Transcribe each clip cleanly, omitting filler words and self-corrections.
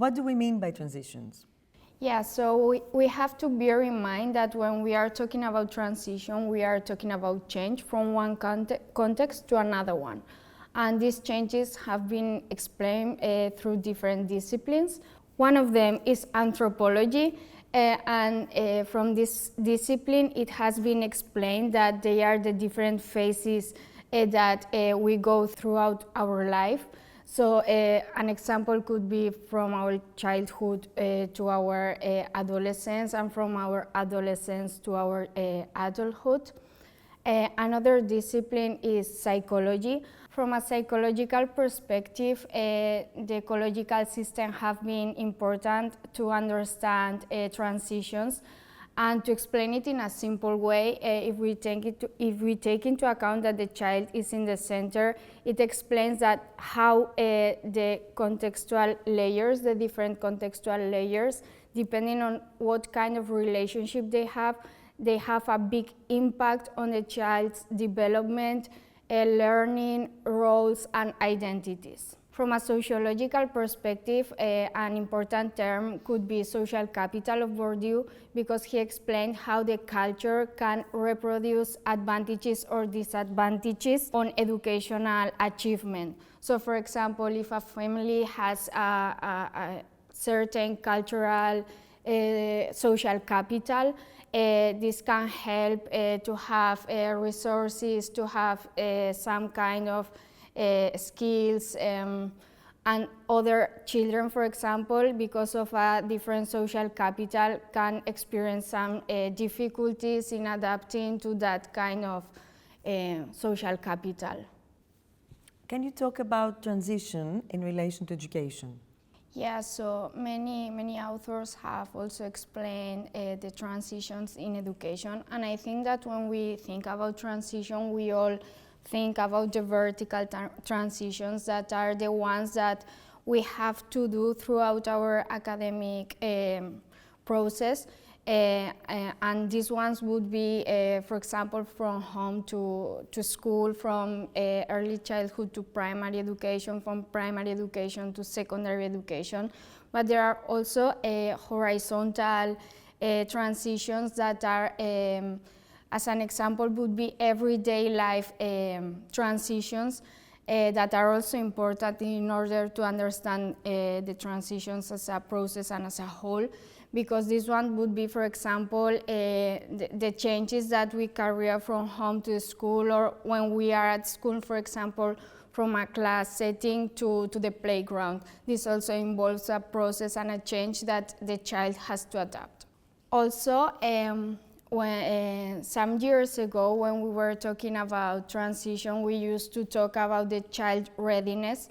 What do we mean by transitions? Yeah, so we have to bear in mind that when we are talking about transition, we are talking about change from one context to another one. And these changes have been explained through different disciplines. One of them is anthropology, and from this discipline it has been explained that they are the different phases that we go throughout our life. So an example could be from our childhood to our adolescence, and from our adolescence to our adulthood. Another discipline is psychology. From a psychological perspective, the ecological system have been important to understand transitions. And to explain it in a simple way, if we take into account that the child is in the center, it explains that how the contextual layers, the different contextual layers, depending on what kind of relationship they have a big impact on the child's development, learning, roles, and identities. From a sociological perspective, an important term could be social capital of Bourdieu, because he explained how the culture can reproduce advantages or disadvantages on educational achievement. So for example, if a family has a certain cultural social capital, this can help to have resources, to have some kind of skills, and other children, for example, because of a different social capital, can experience some difficulties in adapting to that kind of social capital. Can you talk about transition in relation to education? Yeah, so many authors have also explained the transitions in education, and I think that when we think about transition, we all think about the vertical transitions that are the ones that we have to do throughout our academic process. And these ones would be, for example, from home to school, from early childhood to primary education, from primary education to secondary education. But there are also horizontal transitions that are, as an example, would be everyday life transitions that are also important in order to understand the transitions as a process and as a whole. Because this one would be, for example, the changes that we carry out from home to school, or when we are at school, for example, from a class setting to the playground. This also involves a process and a change that the child has to adapt. Also, some years ago, when we were talking about transition, we used to talk about the child readiness.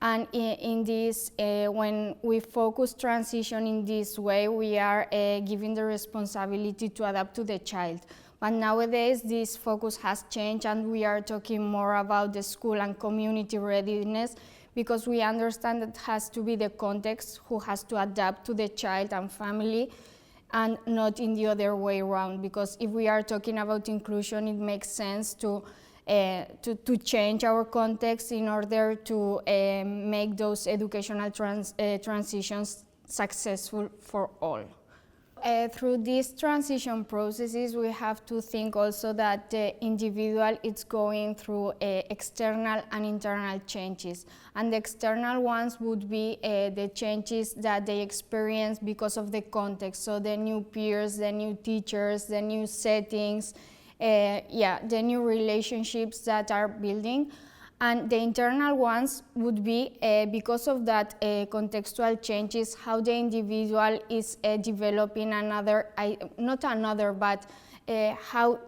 And in this, when we focus transition in this way, we are giving the responsibility to adapt to the child. But nowadays, this focus has changed, and we are talking more about the school and community readiness, because we understand that it has to be the context who has to adapt to the child and family, and not in the other way around. Because if we are talking about inclusion, it makes sense to change our context in order to make those educational transitions successful for all. Through these transition processes, we have to think also that the individual is going through external and internal changes. And the external ones would be the changes that they experience because of the context. So the new peers, the new teachers, the new settings, the new relationships that are building. And the internal ones would be, because of that contextual changes, how the individual is developing how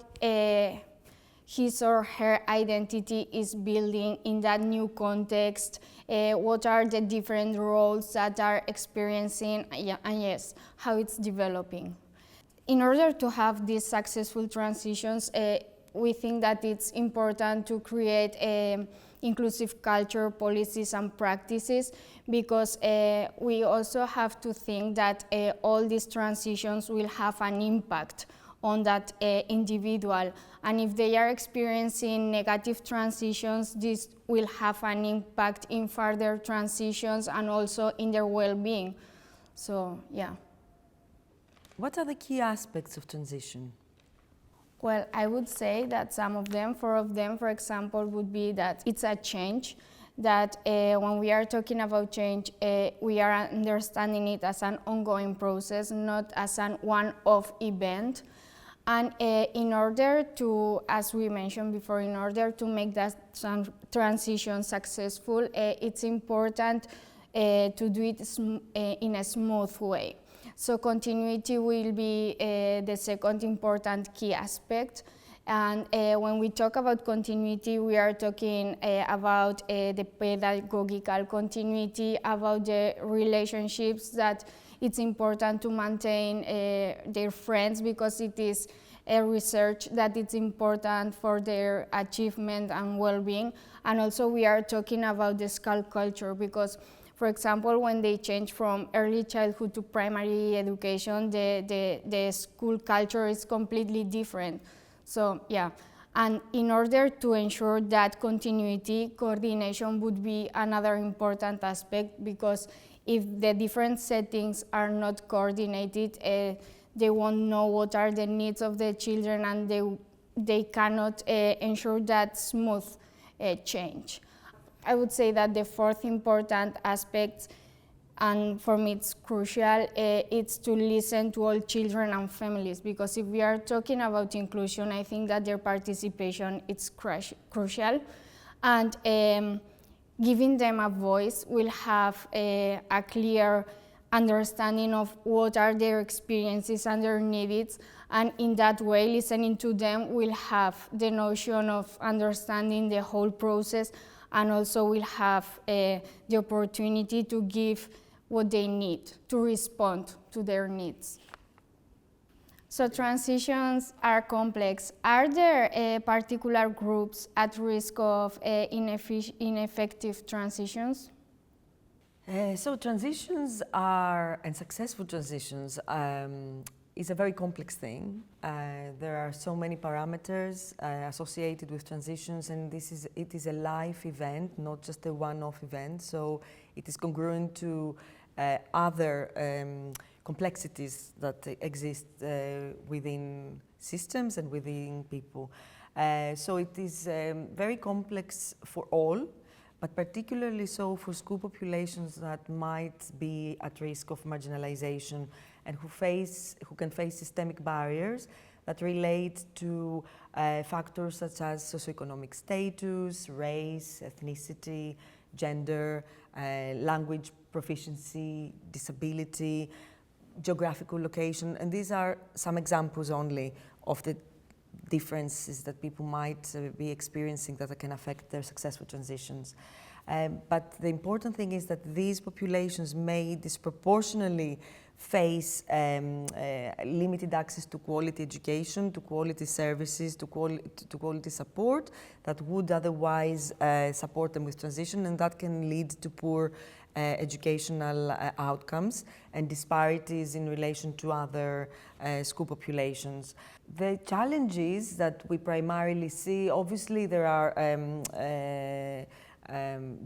his or her identity is building in that new context, what are the different roles that are experiencing, and yes, how it's developing. In order to have these successful transitions, we think that it's important to create inclusive culture, policies, and practices, because we also have to think that all these transitions will have an impact on that individual. And if they are experiencing negative transitions, this will have an impact in further transitions and also in their well-being. So, yeah. What are the key aspects of transition? Well, I would say that some of them, four of them, for example, would be that it's a change, that when we are talking about change, we are understanding it as an ongoing process, not as an one-off event. And in order to, as we mentioned before, in order to make that transition successful, it's important to do it in a smooth way. So continuity will be the second important key aspect. And when we talk about continuity, we are talking about the pedagogical continuity, about the relationships that it's important to maintain their friends, because it is a research that it's important for their achievement and well-being. And also we are talking about the school culture, because for example, when they change from early childhood to primary education, the school culture is completely different. So yeah, and in order to ensure that continuity, coordination would be another important aspect, because if the different settings are not coordinated, they won't know what are the needs of the children, and they cannot ensure that smooth change. I would say that the fourth important aspect, and for me it's crucial, it's to listen to all children and families, because if we are talking about inclusion, I think that their participation is crucial, and giving them a voice will have a clear understanding of what are their experiences and their needs, and in that way listening to them will have the notion of understanding the whole process, and also will have the opportunity to give what they need to respond to their needs. So transitions are complex. Are there particular groups at risk of ineffective transitions? So transitions are, and successful transitions, is a very complex thing. There are so many parameters associated with transitions, and it is a life event, not just a one-off event. So it is congruent to other complexities that exist within systems and within people. So it is very complex for all, but particularly so for school populations that might be at risk of marginalization and who can face systemic barriers that relate to factors such as socioeconomic status, race, ethnicity, gender, language proficiency, disability, geographical location, and these are some examples only of the differences that people might be experiencing that can affect their successful transitions. But the important thing is that these populations may disproportionately face limited access to quality education, to quality services, to quality support that would otherwise support them with transition, and that can lead to poor educational outcomes and disparities in relation to other school populations. The challenges that we primarily see, obviously there are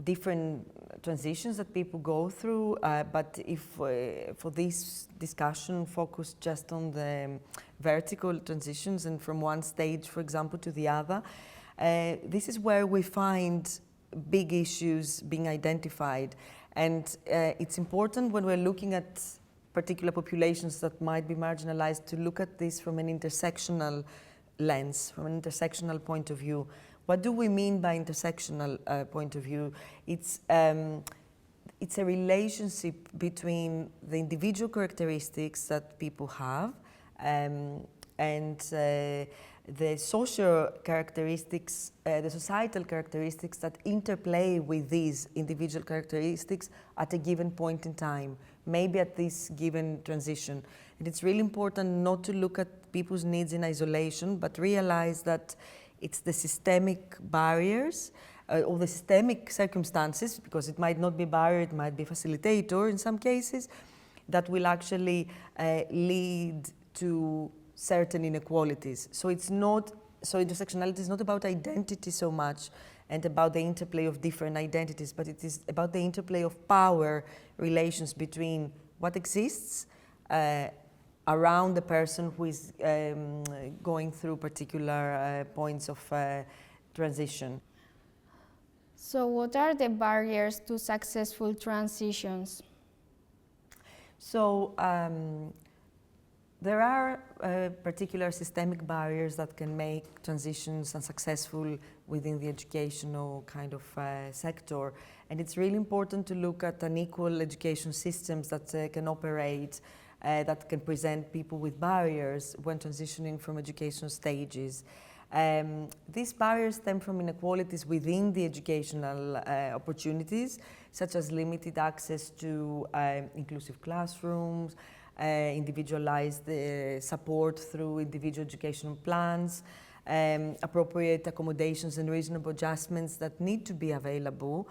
different transitions that people go through, but if for this discussion focus just on the vertical transitions and from one stage, for example, to the other, this is where we find big issues being identified. And it's important when we're looking at particular populations that might be marginalized to look at this from an intersectional lens, from an intersectional point of view. What do we mean by intersectional point of view? It's a relationship between the individual characteristics that people have and the social characteristics, the societal characteristics that interplay with these individual characteristics at a given point in time, maybe at this given transition. And it's really important not to look at people's needs in isolation, but realize that it's the systemic barriers or the systemic circumstances, because it might not be barrier, it might be facilitator in some cases, that will actually lead to certain inequalities. So it's not, so intersectionality is not about identity so much and about the interplay of different identities, but it is about the interplay of power relations between what exists around the person who is going through particular points of transition. So what are the barriers to successful transitions? So there are particular systemic barriers that can make transitions unsuccessful within the educational kind of sector. And it's really important to look at unequal education systems that can operate, that can present people with barriers when transitioning from educational stages. These barriers stem from inequalities within the educational opportunities, such as limited access to inclusive classrooms, individualized support through individual educational plans, appropriate accommodations and reasonable adjustments that need to be available,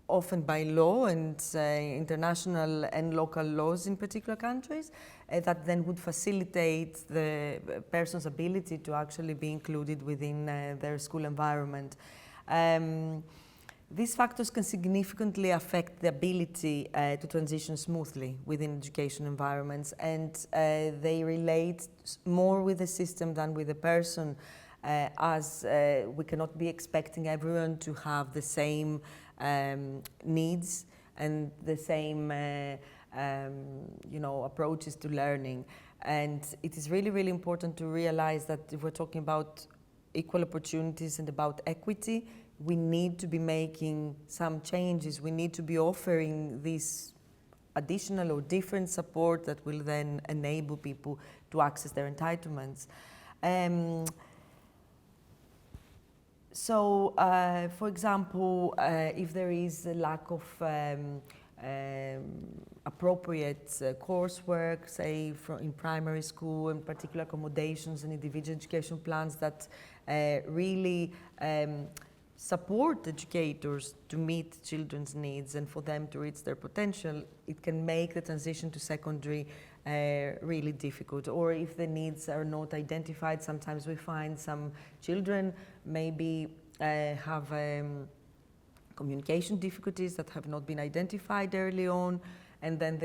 often by law and international and local laws in particular countries, that then would facilitate the person's ability to actually be included within their school environment. These factors can significantly affect the ability to transition smoothly within education environments, and they relate more with the system than with the person, as we cannot be expecting everyone to have the same needs and the same approaches to learning. And it is really, really important to realize that if we're talking about equal opportunities and about equity, we need to be making some changes. We need to be offering this additional or different support that will then enable people to access their entitlements. So, for example, if there is a lack of appropriate coursework, say in primary school, and particular accommodations and individual education plans that really support educators to meet children's needs and for them to reach their potential, it can make the transition to secondary really difficult. Or if the needs are not identified, sometimes we find some children maybe have communication difficulties that have not been identified early on, and then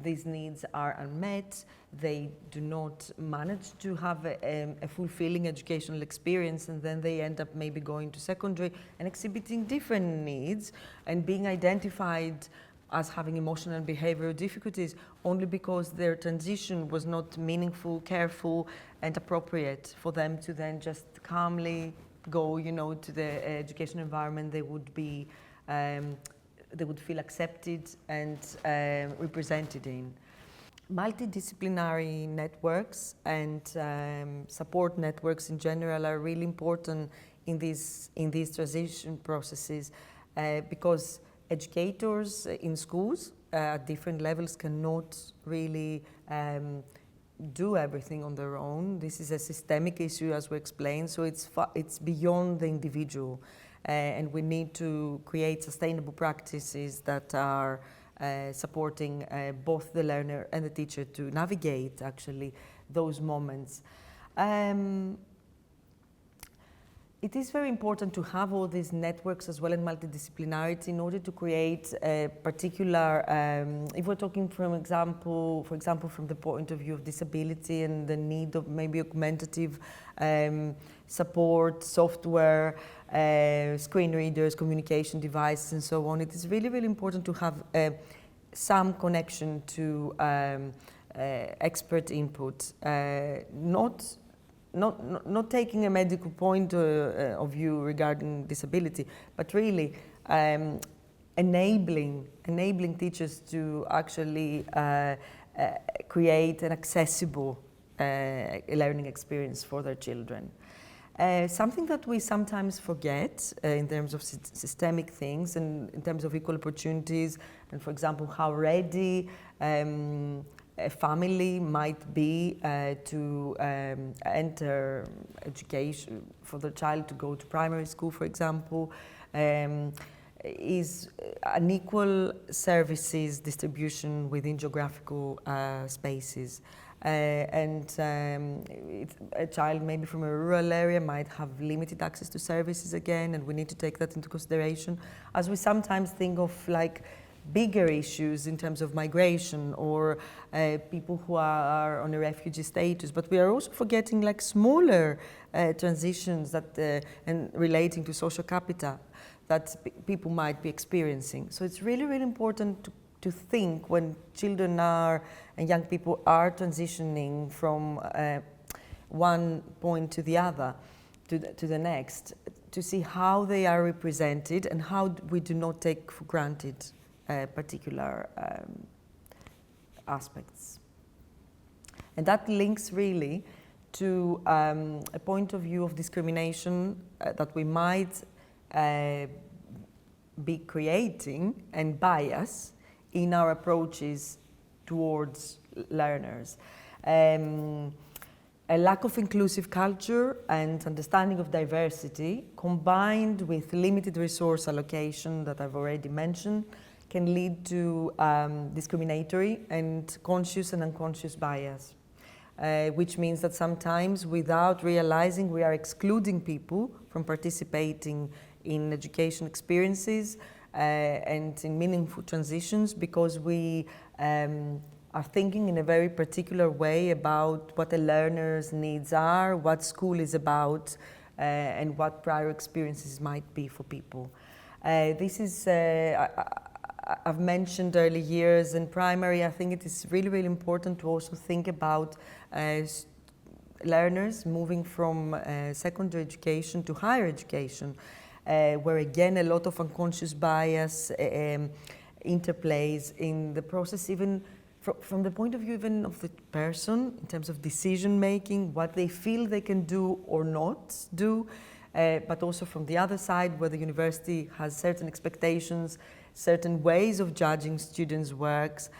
these needs are unmet. They do not manage to have a fulfilling educational experience, and then they end up maybe going to secondary and exhibiting different needs and being identified as having emotional and behavioral difficulties only because their transition was not meaningful, careful, and appropriate for them to then just calmly go, to the education environment. They would be they would feel accepted and represented in. Multidisciplinary networks and support networks in general are really important in these transition processes because educators in schools at different levels cannot really do everything on their own. This is a systemic issue, as we explained, so it's beyond the individual. And we need to create sustainable practices that are supporting both the learner and the teacher to navigate actually those moments. It is very important to have all these networks as well and multidisciplinarity in order to create a particular, if we're talking for example, from the point of view of disability and the need of maybe augmentative support, software, screen readers, communication devices, and so on. It is really, really important to have some connection to expert input, not taking a medical point of view regarding disability, but really enabling teachers to actually create an accessible learning experience for their children. Something that we sometimes forget in terms of systemic things and in terms of equal opportunities, and for example, how ready a family might be to enter education for the child to go to primary school, for example, is unequal services distribution within geographical spaces. A child maybe from a rural area might have limited access to services again, and we need to take that into consideration, as we sometimes think of like bigger issues in terms of migration or people who are on a refugee status, but we are also forgetting like smaller transitions that and relating to social capital that people might be experiencing. So it's really, really important to think when children are and young people are transitioning from one point to the other, to the next, to see how they are represented and how we do not take for granted particular aspects. And that links really to a point of view of discrimination that we might be creating and bias in our approaches towards learners. A lack of inclusive culture and understanding of diversity, combined with limited resource allocation that I've already mentioned, can lead to discriminatory and conscious and unconscious bias, which means that sometimes without realizing we are excluding people from participating in education experiences and in meaningful transitions because we are thinking in a very particular way about what a learner's needs are, what school is about, and what prior experiences might be for people. This is, I've mentioned early years in primary. I think it is really, really important to also think about learners moving from secondary education to higher education, where again a lot of unconscious bias interplays in the process, even from the point of view even of the person in terms of decision making, what they feel they can do or not do, but also from the other side where the university has certain expectations, certain ways of judging students' work,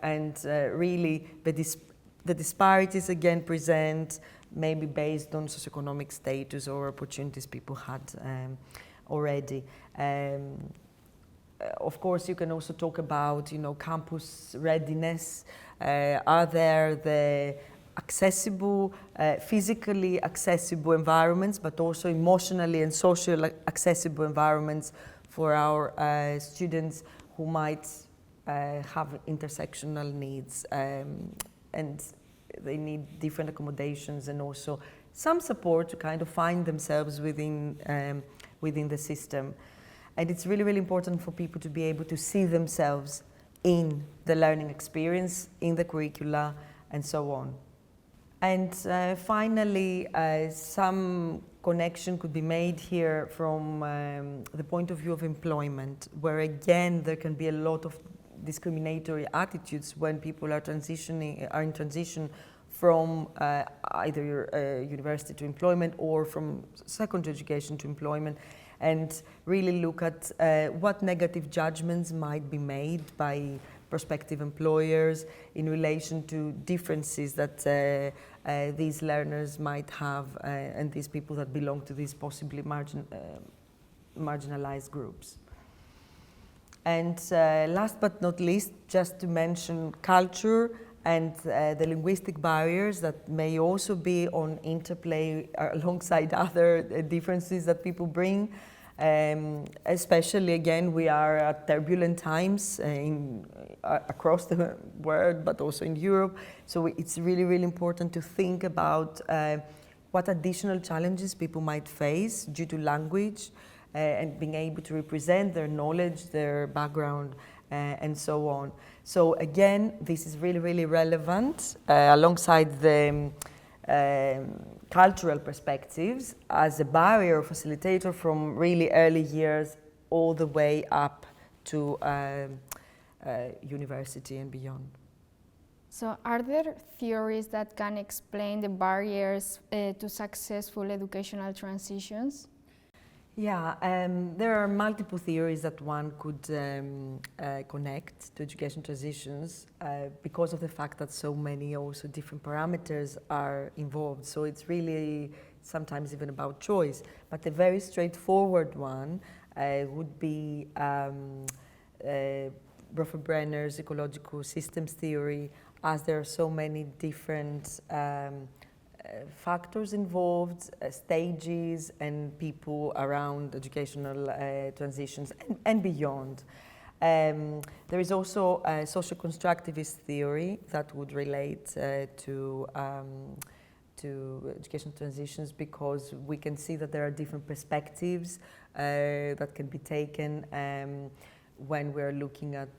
and really the disparities again present maybe based on socioeconomic status or opportunities people had already. Of course, you can also talk about, campus readiness. Are there the accessible, physically accessible environments, but also emotionally and socially accessible environments for our students who might have intersectional needs, and they need different accommodations and also some support to kind of find themselves within the system. And it's really, really important for people to be able to see themselves in the learning experience, in the curricula, and so on. And finally, some connection could be made here from the point of view of employment, where again there can be a lot of discriminatory attitudes when people are in transition from either university to employment or from secondary education to employment, and really look at what negative judgments might be made by prospective employers in relation to differences that these learners might have and these people that belong to these possibly marginalized groups. And last but not least, just to mention culture and the linguistic barriers that may also be on interplay alongside other differences that people bring. Especially again, we are at turbulent times across the world, but also in Europe. So it's really, really important to think about what additional challenges people might face due to language and being able to represent their knowledge, their background, and so on. So again, this is really, really relevant alongside the cultural perspectives as a barrier or facilitator from really early years all the way up to university and beyond. So are there theories that can explain the barriers to successful educational transitions? Yeah, there are multiple theories that one could connect to education transitions because of the fact that so many also different parameters are involved. So it's really sometimes even about choice. But a very straightforward one would be Brenner's ecological systems theory as there are so many different factors involved, stages and people around educational transitions and beyond. There is also a social constructivist theory that would relate to education transitions, because we can see that there are different perspectives that can be taken when we're looking at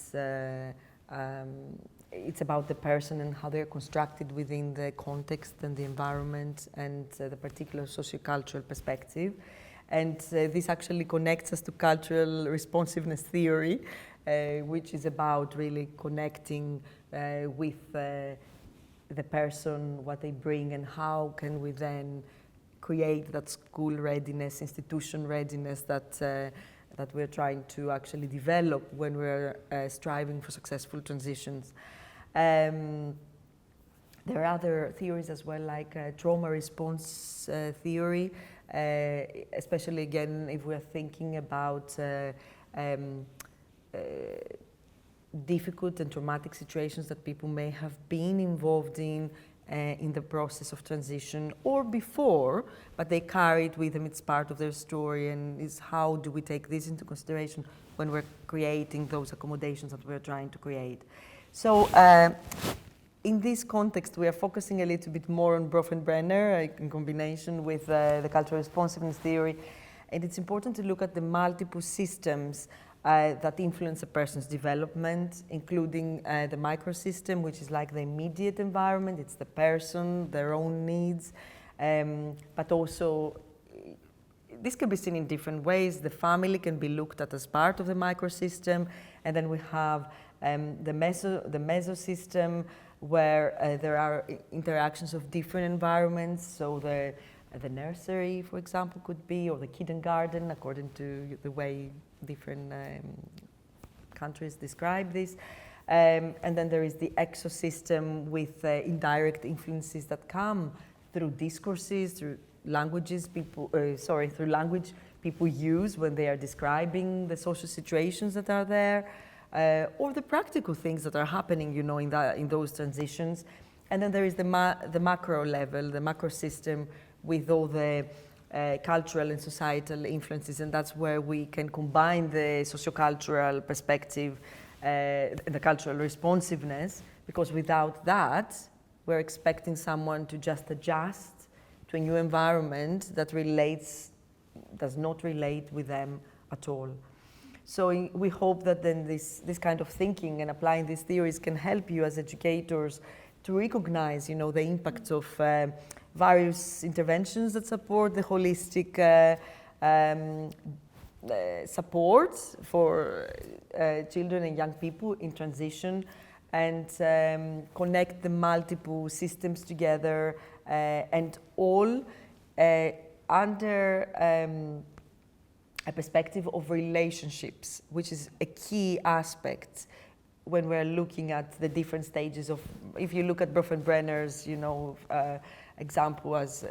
it's about the person and how they're constructed within the context and the environment and the particular sociocultural perspective. And this actually connects us to cultural responsiveness theory, which is about really connecting with the person, what they bring, and how can we then create that school readiness, institution readiness that we're trying to actually develop when we're striving for successful transitions. There are other theories as well, like trauma response theory, especially again if we're thinking about difficult and traumatic situations that people may have been involved in the process of transition or before, but they carry it with them, it's part of their story, and is how do we take this into consideration when we're creating those accommodations that we're trying to create. So in this context, we are focusing a little bit more on Bronfenbrenner in combination with the cultural responsiveness theory. And it's important to look at the multiple systems that influence a person's development, including the microsystem, which is like the immediate environment. It's the person, their own needs, but also this can be seen in different ways. The family can be looked at as part of the microsystem, and then we have the mesosystem, where there are interactions of different environments. So the nursery, for example, could be, or the kindergarten, according to the way different countries describe this. And then there is the exosystem with indirect influences that come through discourses, through languages through language people use when they are describing the social situations that are there, or the practical things that are happening, you know, in those transitions. And then there is the macro level, the macro system, with all the cultural and societal influences, and that's where we can combine the sociocultural perspective and the cultural responsiveness, because without that, we're expecting someone to just adjust to a new environment that does not relate with them at all. So we hope that then this kind of thinking and applying these theories can help you as educators to recognize, you know, the impacts of various interventions that support the holistic support for children and young people in transition, and connect the multiple systems together, and all under a perspective of relationships, which is a key aspect when we're looking at the different stages of, if you look at Bronfenbrenner's, you know, example as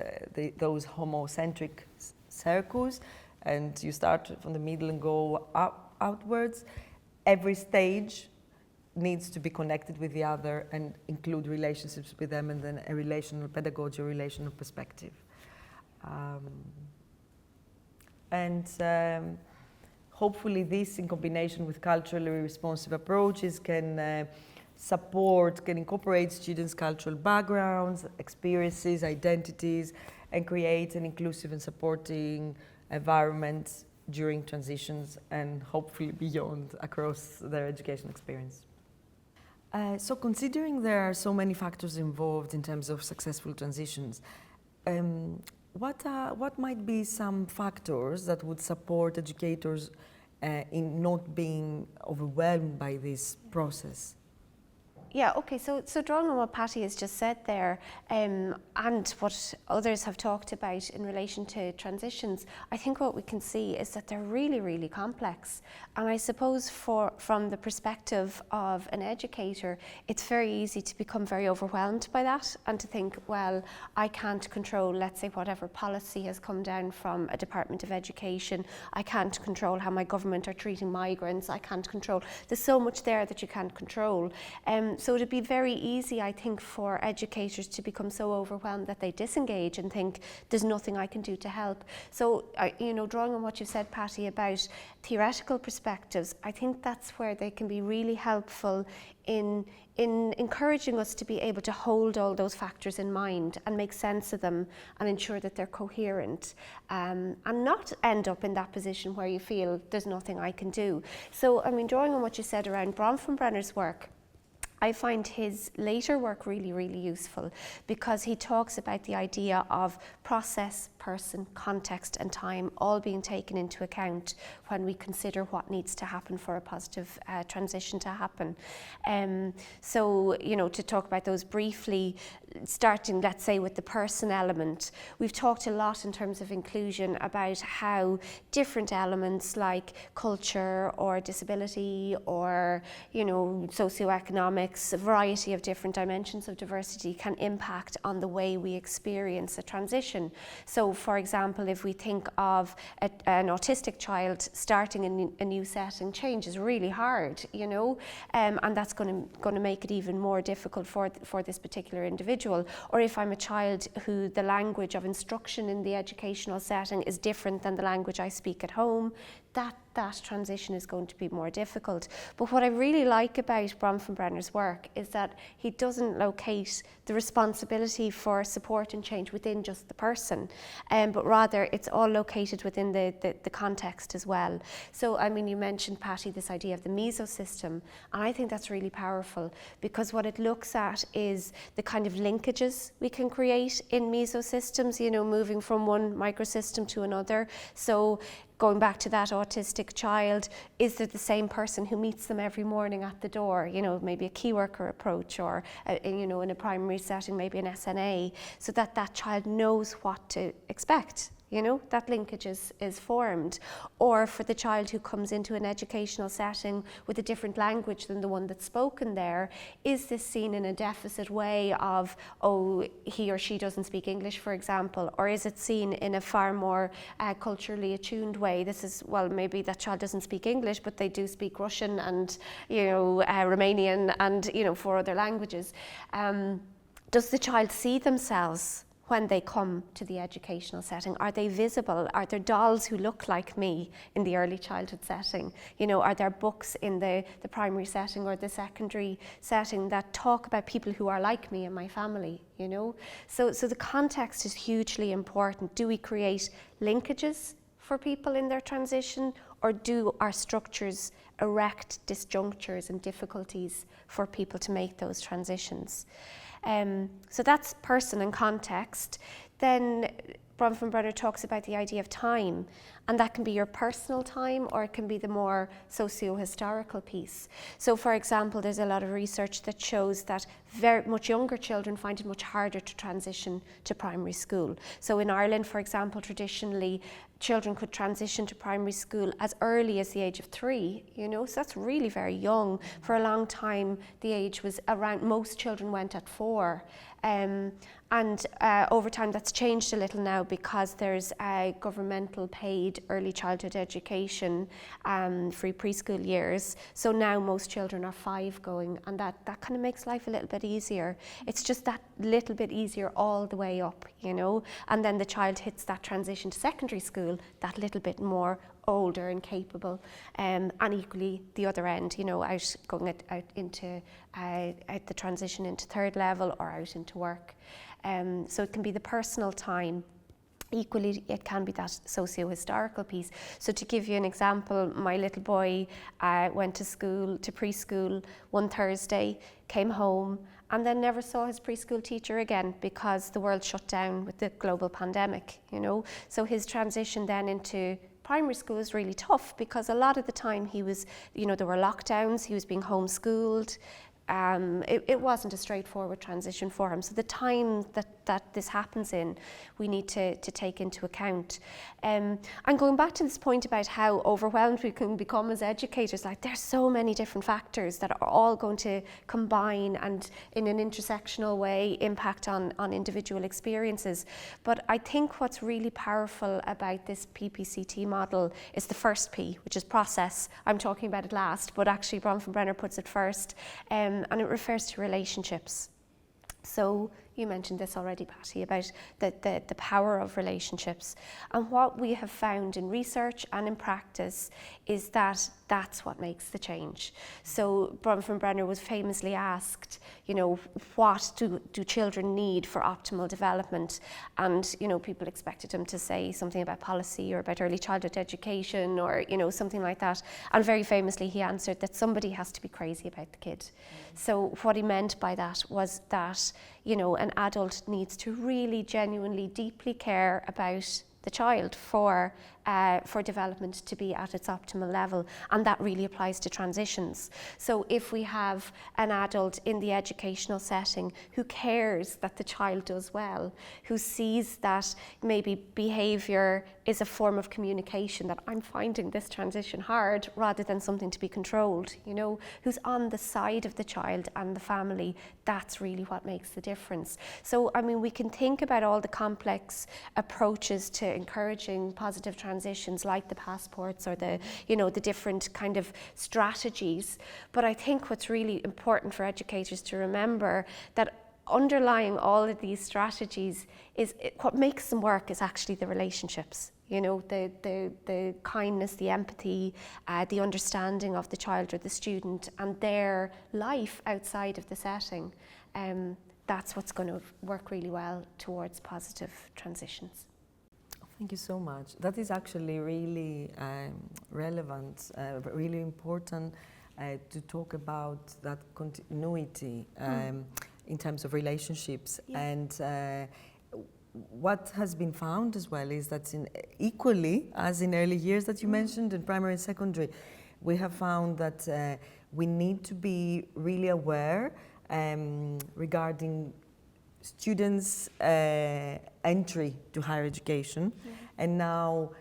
those homocentric circles, and you start from the middle and go outwards, every stage needs to be connected with the other and include relationships with them, and then a relational pedagogy, a relational perspective. Hopefully this, in combination with culturally responsive approaches, can incorporate students' cultural backgrounds, experiences, identities, and create an inclusive and supporting environment during transitions and hopefully beyond across their education experience. So considering there are so many factors involved in terms of successful transitions, what might be some factors that would support educators in not being overwhelmed by this process? Yeah, okay, so drawing on what Patty has just said there, and what others have talked about in relation to transitions, I think what we can see is that they're really, really complex. And I suppose from the perspective of an educator, it's very easy to become very overwhelmed by that and to think, well, I can't control, let's say, whatever policy has come down from a Department of Education. I can't control how my government are treating migrants. I can't control. There's so much there that you can't control. So it'd be very easy, I think, for educators to become so overwhelmed that they disengage and think there's nothing I can do to help. So, drawing on what you said, Patty, about theoretical perspectives, I think that's where they can be really helpful in encouraging us to be able to hold all those factors in mind and make sense of them and ensure that they're coherent, and not end up in that position where you feel there's nothing I can do. So, drawing on what you said around Bronfenbrenner's work, I find his later work really, really useful because he talks about the idea of process, person, context and time all being taken into account when we consider what needs to happen for a positive transition to happen. So, to talk about those briefly, starting, let's say, with the person element, we've talked a lot in terms of inclusion about how different elements like culture or disability or, socioeconomics, a variety of different dimensions of diversity can impact on the way we experience a transition. So, for example, if we think of an autistic child starting in a new setting, change is really hard, and that's going to make it even more difficult for this particular individual. Or if I'm a child who the language of instruction in the educational setting is different than the language I speak at home, that transition is going to be more difficult. But what I really like about Bronfenbrenner's work is that he doesn't locate the responsibility for support and change within just the person, but rather it's all located within the context as well. So, you mentioned, Patty, this idea of the mesosystem, and I think that's really powerful because what it looks at is the kind of linkages we can create in mesosystems, moving from one microsystem to another. So, going back to that autistic child, is there the same person who meets them every morning at the door? Maybe a key worker approach, or in a primary setting, maybe an SNA, so that child knows what to expect. That linkage is formed. Or for the child who comes into an educational setting with a different language than the one that's spoken there, is this seen in a deficit way of, he or she doesn't speak English, for example, or is it seen in a far more culturally attuned way? This is, maybe that child doesn't speak English, but they do speak Russian and, Romanian and, 4 other languages. Does the child see themselves when they come to the educational setting? Are they visible? Are there dolls who look like me in the early childhood setting? Are there books in the primary setting or the secondary setting that talk about people who are like me and my family? So the context is hugely important. Do we create linkages for people in their transition, or do our structures erect disjunctures and difficulties for people to make those transitions? So that's person and context. Then Bronfenbrenner talks about the idea of time, and that can be your personal time or it can be the more socio-historical piece. So, for example, there's a lot of research that shows that very much younger children find it much harder to transition to primary school. So in Ireland, for example, traditionally children could transition to primary school as early as the age of 3, so that's really very young. For a long time, the age was around, most children went at 4. And over time that's changed a little now because there's governmental paid early childhood education, free preschool years. So now most children are 5 going, and that kind of makes life a little bit easier. It's just that little bit easier all the way up, and then the child hits that transition to secondary school that little bit more older and capable, and equally the other end, going out into the transition into 3rd level or out into work. So it can be the personal time. Equally, it can be that socio-historical piece. So to give you an example, my little boy went to preschool one Thursday, came home, and then never saw his preschool teacher again because the world shut down with the global pandemic, So his transition then into primary school is really tough because a lot of the time he was, there were lockdowns, he was being homeschooled. It wasn't a straightforward transition for him. So the time that this happens in, we need to take into account. And going back to this point about how overwhelmed we can become as educators, like there's so many different factors that are all going to combine and in an intersectional way impact on individual experiences. But I think what's really powerful about this PPCT model is the first P, which is process. I'm talking about it last, but actually Bronfenbrenner puts it first. and it refers to relationships. So you mentioned this already, Patty, about the power of relationships. And what we have found in research and in practice is that that's what makes the change. So Bronfenbrenner was famously asked, what do children need for optimal development? And, people expected him to say something about policy or about early childhood education or, something like that. And very famously he answered that somebody has to be crazy about the kid. So what he meant by that was that, an adult needs to really genuinely, deeply care about the child for development to be at its optimal level, and that really applies to transitions. So if we have an adult in the educational setting who cares that the child does well, who sees that maybe behaviour is a form of communication, that I'm finding this transition hard rather than something to be controlled, who's on the side of the child and the family, that's really what makes the difference. So, we can think about all the complex approaches to encouraging positive transitions, like the passports or the different kind of strategies. But I think what's really important for educators to remember that underlying all of these strategies what makes them work is actually the relationships. The kindness, the empathy, the understanding of the child or the student and their life outside of the setting. That's what's going to work really well towards positive transitions. Thank you so much. That is actually really relevant, really important to talk about that continuity in terms of relationships. Yeah. And what has been found as well is that equally as in early years that you mentioned in primary and secondary, we have found that we need to be really aware regarding students' entry to higher education. Yeah. And now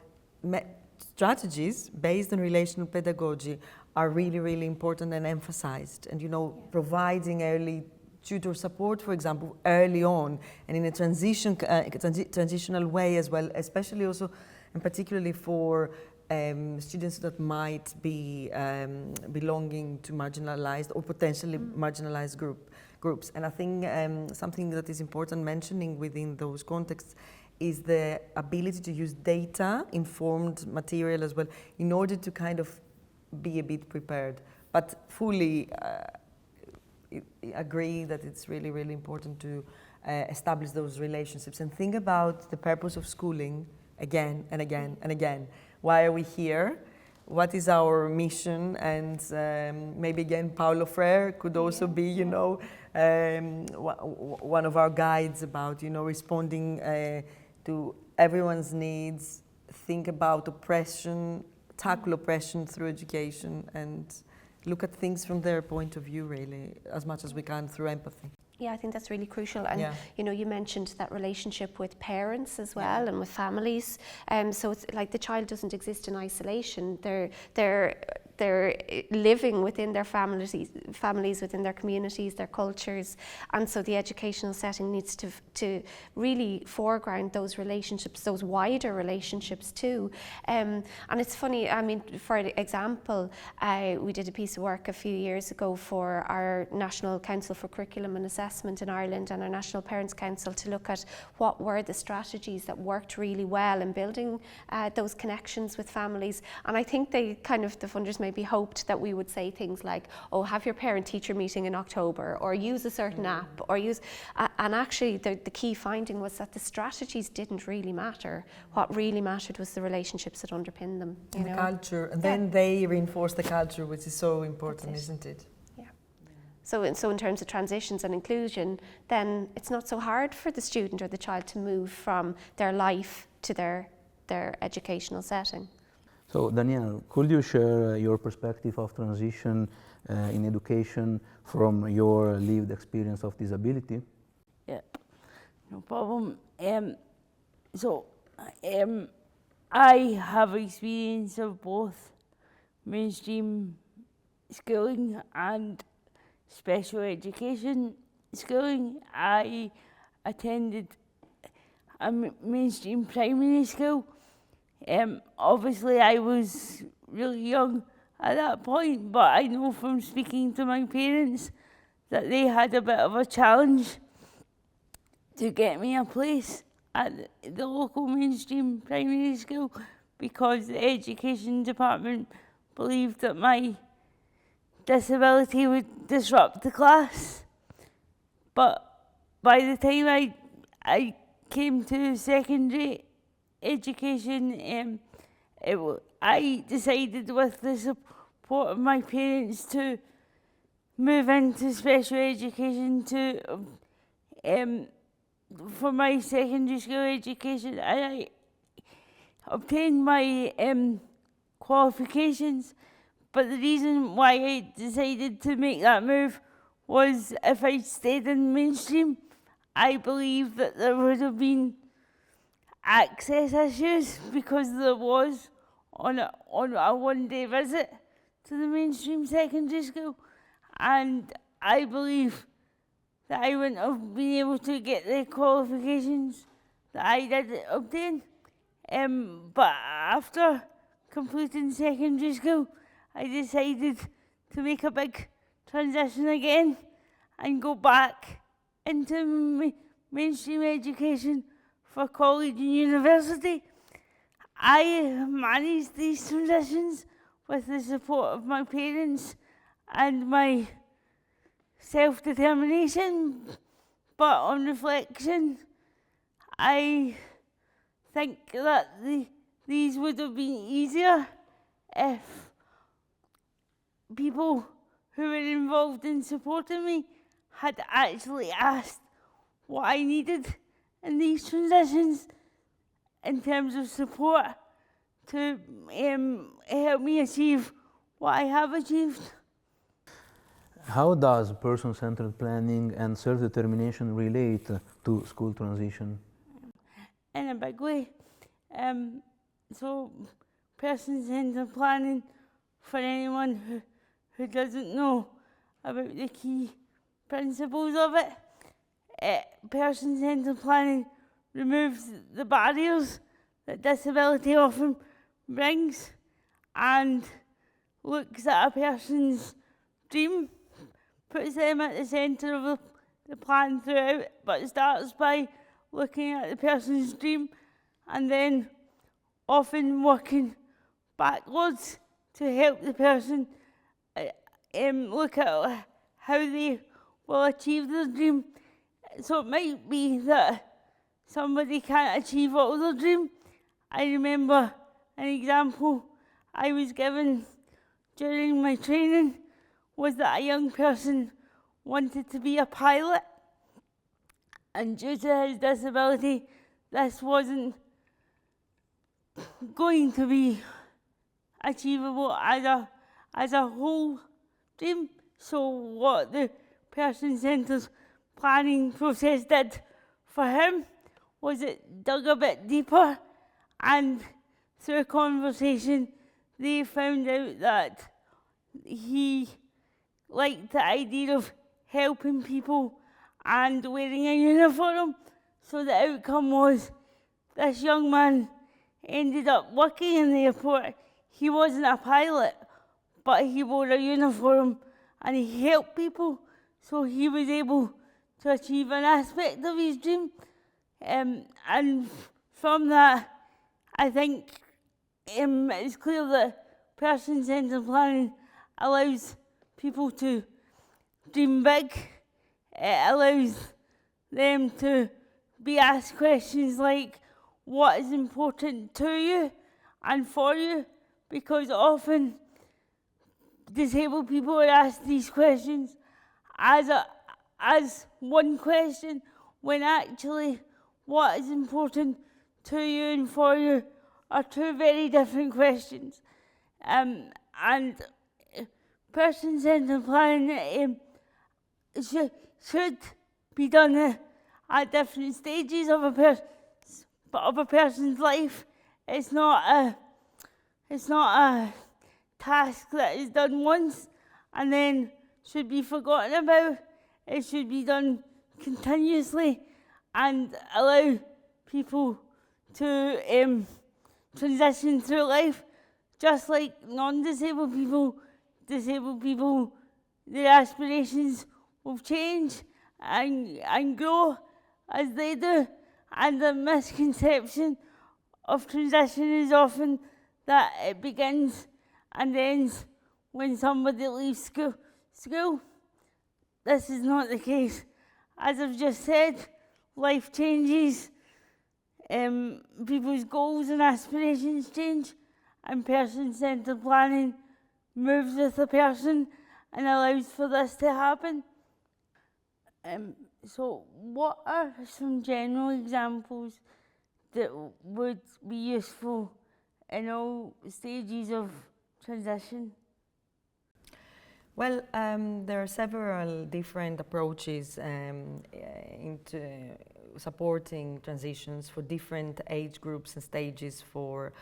strategies based on relational pedagogy are really, really important and emphasized. And providing early tutor support, for example, early on and in a transitional way as well, especially also and particularly for students that might be belonging to marginalized or potentially marginalized groups. And I think something that is important mentioning within those contexts is the ability to use data-informed material as well in order to kind of be a bit prepared. But fully agree that it's really, really important to establish those relationships and think about the purpose of schooling again and again and again. Why are we here? What is our mission? And maybe again, Paulo Freire could also be, one of our guides about, responding to everyone's needs, think about oppression, tackle oppression through education, and look at things from their point of view, really, as much as we can through empathy. Yeah, I think that's really crucial. And, you mentioned that relationship with parents as well and with families. So it's like the child doesn't exist in isolation. They're living within their families, within their communities, their cultures. And so the educational setting needs to really foreground those relationships, those wider relationships too. And it's funny, for example, we did a piece of work a few years ago for our National Council for Curriculum and Assessment in Ireland and our National Parents Council to look at what were the strategies that worked really well in building those connections with families. And I think the funders maybe hoped that we would say things like, oh, have your parent-teacher meeting in October, or use a certain app, or use... and actually the key finding was that the strategies didn't really matter. What really mattered was the relationships that underpinned them. And the culture, and then they reinforce the culture, which is so important, isn't it? Yeah. So in terms of transitions and inclusion, then it's not so hard for the student or the child to move from their life to their educational setting. So, Danielle, could you share your perspective of transition in education from your lived experience of disability? Yeah, no problem. I have experience of both mainstream schooling and special education schooling. I attended a mainstream primary school. Obviously I was really young at that point, but I know from speaking to my parents that they had a bit of a challenge to get me a place at the local mainstream primary school because the education department believed that my disability would disrupt the class. But by the time I came to secondary education, I decided with the support of my parents to move into special education for my secondary school education, and I obtained my qualifications. But the reason why I decided to make that move was if I stayed in mainstream, I believe that there would have been access issues because there was on a one-day visit to the mainstream secondary school, and I believe that I wouldn't have been able to get the qualifications that I did obtain. But after completing secondary school, I decided to make a big transition again and go back into mainstream education for college and university. I managed these transitions with the support of my parents and my self-determination, but on reflection, I think that these would have been easier if people who were involved in supporting me had actually asked what I needed in these transitions in terms of support to help me achieve what I have achieved. How does person-centered planning and self-determination relate to school transition? In a big way. So person-centered planning, for anyone who doesn't know about the key principles of it, person-centered planning removes the barriers that disability often brings and looks at a person's dream, puts them at the centre of the plan throughout, but starts by looking at the person's dream and then often working backwards to help the person look at how they will achieve their dream. So it might be that somebody can't achieve all their dream. I remember an example I was given during my training was that a young person wanted to be a pilot, and due to his disability, this wasn't going to be achievable as a whole dream. So what the person-centered planning process did for him was it dug a bit deeper, and through a conversation they found out that he liked the idea of helping people and wearing a uniform. So the outcome was this young man ended up working in the airport. He wasn't a pilot, but he wore a uniform and he helped people. So he was able to achieve an aspect of his dream. And from that, I think it's clear that person-centered planning allows people to dream big. It allows them to be asked questions like, what is important to you and for you? Because often disabled people are asked these questions as one question, when actually what is important to you and for you are two very different questions. And person-centered planning should be done at different stages of a person's life. It's not a task that is done once and then should be forgotten about. It should be done continuously and allow people to transition through life, just like non-disabled people. Disabled people, their aspirations will change and grow as they do. And the misconception of transition is often that it begins and ends when somebody leaves school. This is not the case. As I've just said, life changes, people's goals and aspirations change, and person-centred planning moves with the person and allows for this to happen. So what are some general examples that would be useful in all stages of transition? Well, there are several different approaches into supporting transitions for different age groups and stages for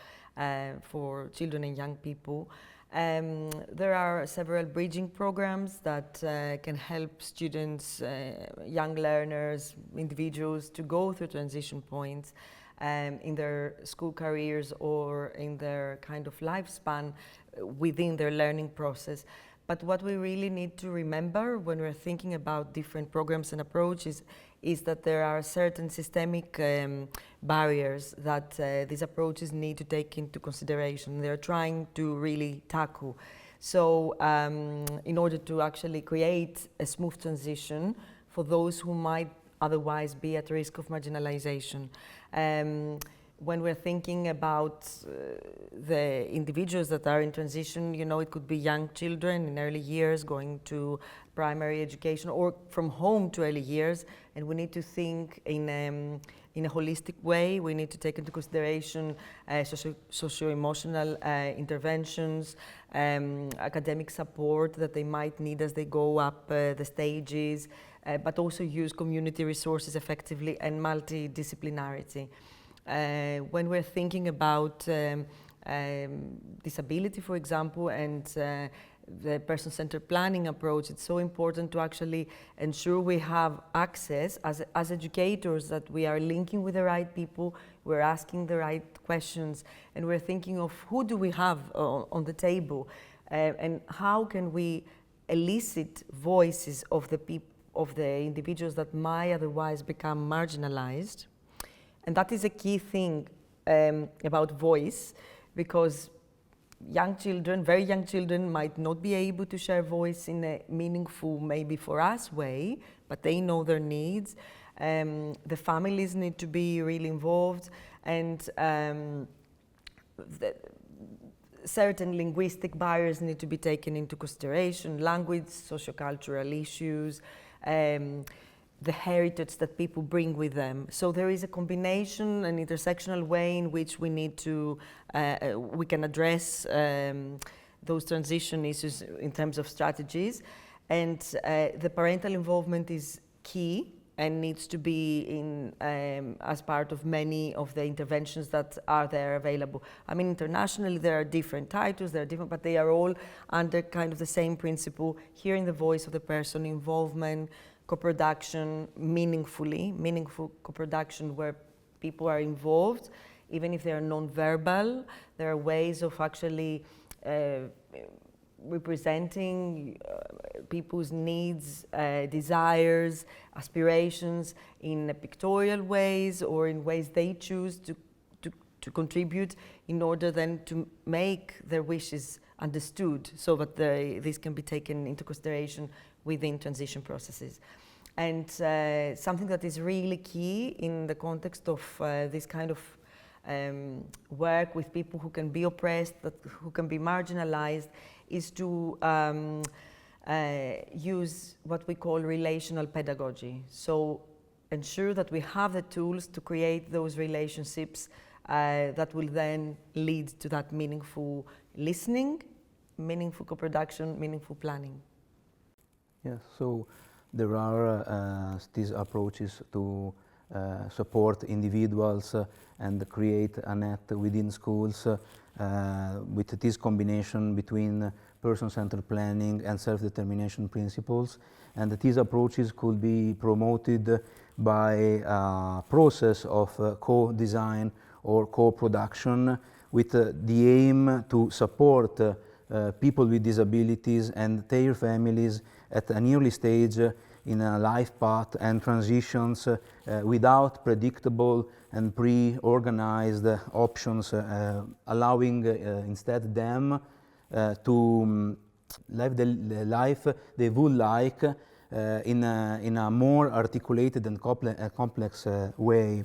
children and young people. There are several bridging programs that can help students, young learners, individuals to go through transition points in their school careers or in their kind of lifespan within their learning process. But what we really need to remember when we're thinking about different programs and approaches is that there are certain systemic barriers that these approaches need to take into consideration. They're trying to really tackle. So in order to actually create a smooth transition for those who might otherwise be at risk of marginalization. When we're thinking about the individuals that are in transition, you know, it could be young children in early years going to primary education or from home to early years, and we need to think in a holistic way. We need to take into consideration socio-emotional interventions, academic support that they might need as they go up the stages, but also use community resources effectively and multidisciplinarity. When we're thinking about disability, for example, and the person-centered planning approach, it's so important to actually ensure we have access as educators, that we are linking with the right people, we're asking the right questions, and we're thinking of who do we have on the table, and how can we elicit voices of the individuals that might otherwise become marginalized. And that is a key thing about voice, because young children, very young children, might not be able to share voice in a meaningful, maybe for us, way, but they know their needs. The families need to be really involved, and certain linguistic barriers need to be taken into consideration, language, sociocultural issues, the heritage that people bring with them. So there is a combination, an intersectional way in which we need to, we can address those transition issues in terms of strategies. And the parental involvement is key and needs to be in as part of many of the interventions that are there available. I mean, internationally there are different titles, they're different, but they are all under kind of the same principle, hearing the voice of the person, involvement, co-production, meaningful co-production where people are involved, even if they are non-verbal. There are ways of actually representing people's needs, desires, aspirations in pictorial ways or in ways they choose to contribute in order then to make their wishes understood so that this can be taken into consideration within transition processes. And something that is really key in the context of this kind of work with people who can be oppressed, who can be marginalized, is to use what we call relational pedagogy. So ensure that we have the tools to create those relationships that will then lead to that meaningful listening, meaningful co-production, meaningful planning. Yes, so there are these approaches to support individuals and create a net within schools with this combination between person-centered planning and self-determination principles. And these approaches could be promoted by a process of co-design or co-production with the aim to support people with disabilities and their families at an early stage in a life path and transitions without predictable and pre-organized options, allowing instead them to live the life they would like in a more articulated and complex way.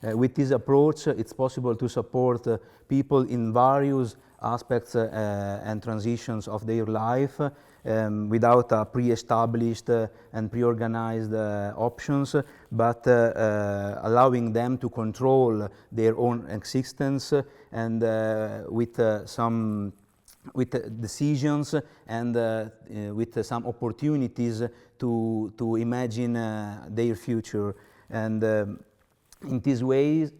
With this approach, it's possible to support people in various aspects and transitions of their life without pre-established and pre-organized options, but allowing them to control their own existence and with decisions and with some opportunities to imagine their future. And in this way,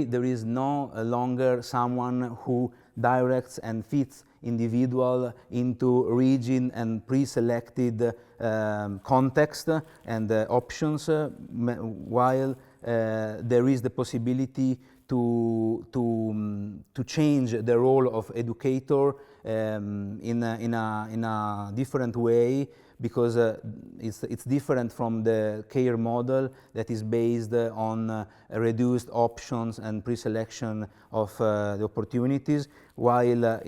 there is no longer someone who directs and fits individual into rigid and pre-selected context and options, while there is the possibility to change the role of educator in a different way, because it's different from the care model that is based on reduced options and pre-selection of the opportunities, while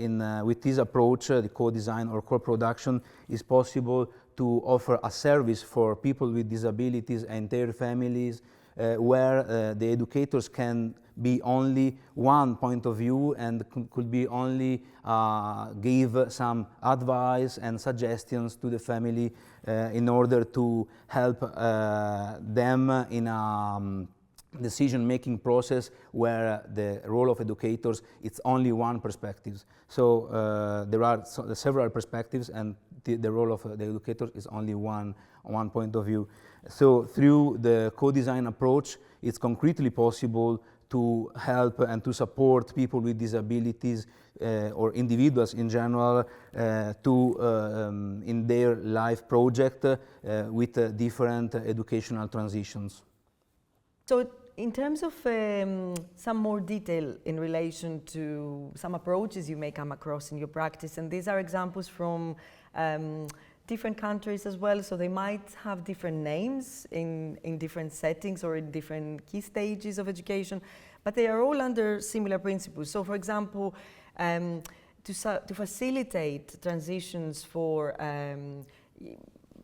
with this approach, the co-design or co-production is possible to offer a service for people with disabilities and their families, where the educators can be only one point of view and could be only give some advice and suggestions to the family in order to help them in a decision-making process where the role of educators it's only one perspective. So there are several perspectives, and the role of the educator is only one point of view. So through the co-design approach, it's concretely possible to help and to support people with disabilities or individuals in general in their life project with different educational transitions. So in terms of some more detail in relation to some approaches you may come across in your practice, and these are examples from different countries as well, so they might have different names in different settings or in different key stages of education, but they are all under similar principles. So for example, to facilitate transitions for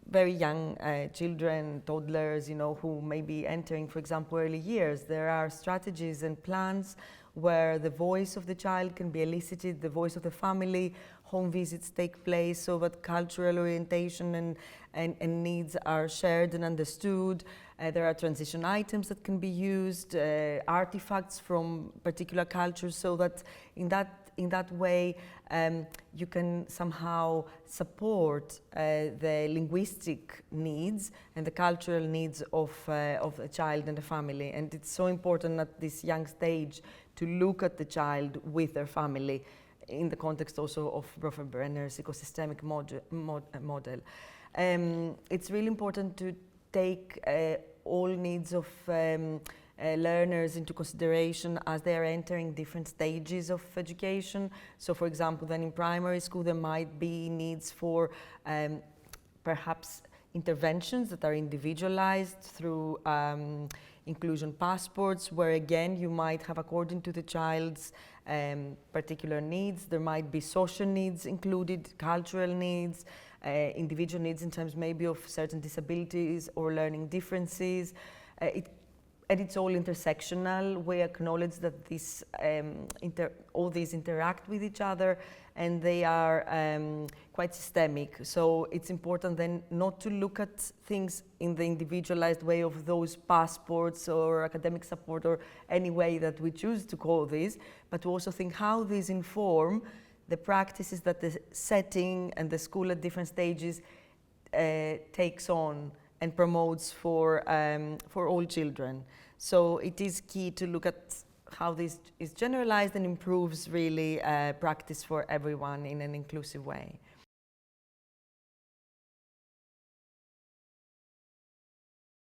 very young children, toddlers, who may be entering, for example, early years, there are strategies and plans where the voice of the child can be elicited, the voice of the family, home visits take place so that cultural orientation and needs are shared and understood. There are transition items that can be used, artifacts from particular cultures, so that in that way you can somehow support the linguistic needs and the cultural needs of a child and a family. And it's so important at this young stage to look at the child with their family in the context also of Bronfenbrenner's ecosystemic model. It's really important to take all needs of learners into consideration as they are entering different stages of education. So for example, then in primary school there might be needs for perhaps interventions that are individualized through inclusion passports, where again you might have, according to the child's particular needs, there might be social needs included, cultural needs, individual needs in terms maybe of certain disabilities or learning differences. And it's all intersectional. We acknowledge that this, all these interact with each other, and they are quite systemic. So it's important then not to look at things in the individualized way of those passports or academic support or any way that we choose to call these, but to also think how these inform the practices that the setting and the school at different stages takes on and promotes for all children. So it is key to look at how this is generalized and improves really practice for everyone in an inclusive way.